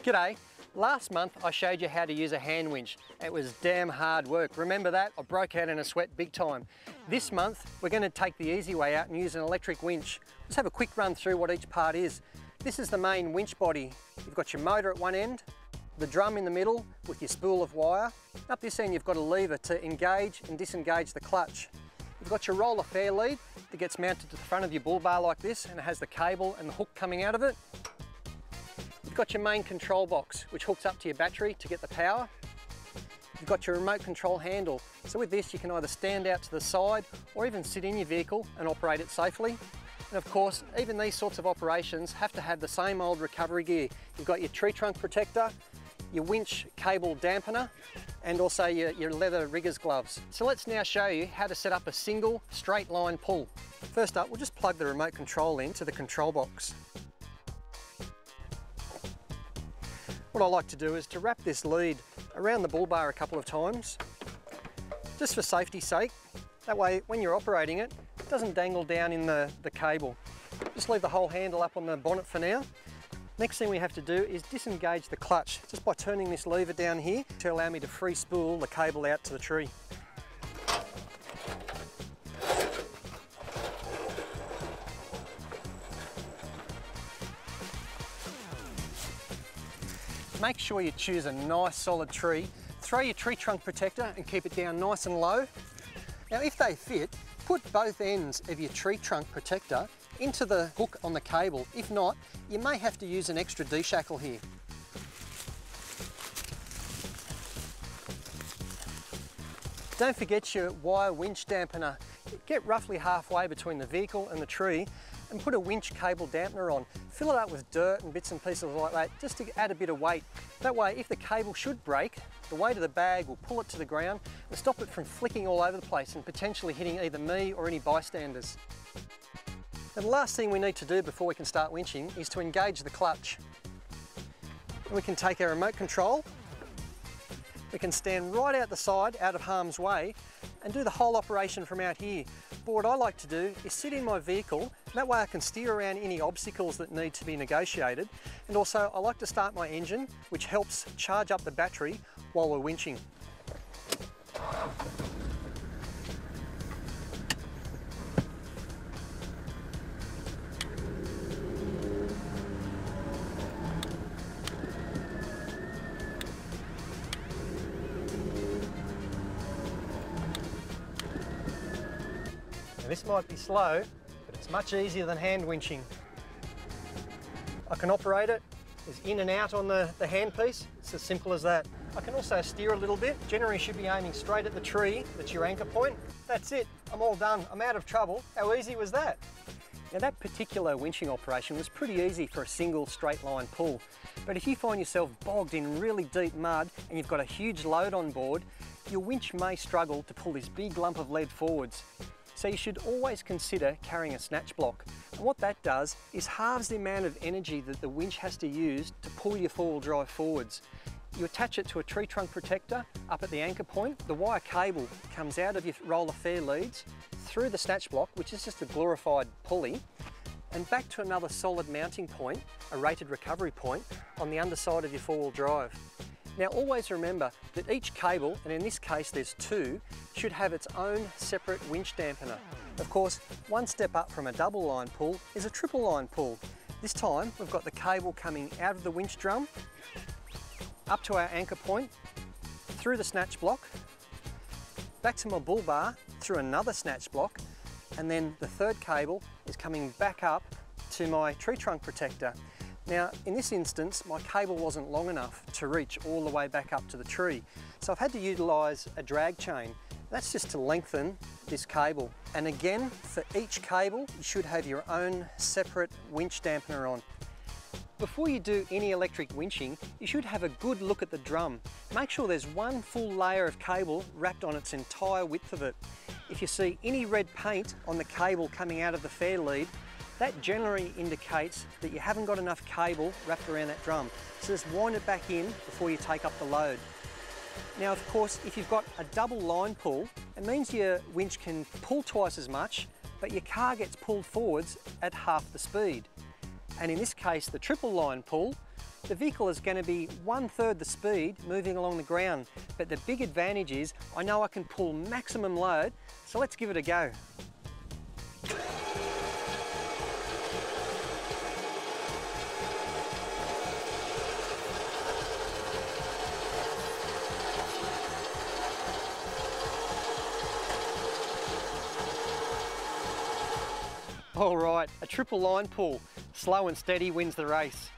G'day. Last month I showed you how to use a hand winch. It was damn hard work. Remember that? I broke out in a sweat big time. This month we're going to take the easy way out and use an electric winch. Let's have a quick run through what each part is. This is the main winch body. You've got your motor at one end, the drum in the middle with your spool of wire. Up this end you've got a lever to engage and disengage the clutch. You've got your roller fair lead that gets mounted to the front of your bull bar like this, and it has the cable and the hook coming out of it. You've got your main control box, which hooks up to your battery to get the power. You've got your remote control handle. So with this, you can either stand out to the side or even sit in your vehicle and operate it safely. And of course, even these sorts of operations have to have the same old recovery gear. You've got your tree trunk protector, your winch cable dampener, and also your leather rigger's gloves. So let's now show you how to set up a single straight line pull. First up, we'll just plug the remote control into the control box. What I like to do is to wrap this lead around the bull bar a couple of times, just for safety's sake. That way, when you're operating it, it doesn't dangle down in the cable. Just leave the whole handle up on the bonnet for now. Next thing we have to do is disengage the clutch, just by turning this lever down here to allow me to free spool the cable out to the tree. Make sure you choose a nice solid tree. Throw your tree trunk protector and keep it down nice and low. Now if they fit, put both ends of your tree trunk protector into the hook on the cable. If not, you may have to use an extra D-shackle here. Don't forget your wire winch dampener. Get roughly halfway between the vehicle and the tree and put a winch cable dampener on. Fill it up with dirt and bits and pieces like that, just to add a bit of weight. That way, if the cable should break, the weight of the bag will pull it to the ground and stop it from flicking all over the place and potentially hitting either me or any bystanders. Now, the last thing we need to do before we can start winching is to engage the clutch. And we can take our remote control, we can stand right out the side, out of harm's way, and do the whole operation from out here. But what I like to do is sit in my vehicle, that way I can steer around any obstacles that need to be negotiated. And also I like to start my engine, which helps charge up the battery while we're winching. This might be slow, but it's much easier than hand winching. I can operate it as in and out on the handpiece. It's as simple as that. I can also steer a little bit. Generally should be aiming straight at the tree. That's your anchor point. That's it. I'm all done. I'm out of trouble. How easy was that? Now that particular winching operation was pretty easy for a single straight line pull. But if you find yourself bogged in really deep mud and you've got a huge load on board, your winch may struggle to pull this big lump of lead forwards. So you should always consider carrying a snatch block. And what that does is halves the amount of energy that the winch has to use to pull your four-wheel drive forwards. You attach it to a tree trunk protector up at the anchor point. The wire cable comes out of your roller fair leads through the snatch block, which is just a glorified pulley, and back to another solid mounting point, a rated recovery point, on the underside of your four-wheel drive. Now always remember that each cable, and in this case there's two, should have its own separate winch dampener. Of course, one step up from a double line pull is a triple line pull. This time we've got the cable coming out of the winch drum, up to our anchor point, through the snatch block, back to my bull bar, through another snatch block, and then the third cable is coming back up to my tree trunk protector. Now, in this instance, my cable wasn't long enough to reach all the way back up to the tree. So I've had to utilise a drag chain. That's just to lengthen this cable. And again, for each cable, you should have your own separate winch dampener on. Before you do any electric winching, you should have a good look at the drum. Make sure there's one full layer of cable wrapped on its entire width of it. If you see any red paint on the cable coming out of the fair lead, that generally indicates that you haven't got enough cable wrapped around that drum. So just wind it back in before you take up the load. Now, of course, if you've got a double line pull, it means your winch can pull twice as much, but your car gets pulled forwards at half the speed. And in this case, the triple line pull, The vehicle is going to be 1/3 the speed moving along the ground, but the big advantage is I know I can pull maximum load, so let's give it a go. All right, a triple line pull, slow and steady wins the race.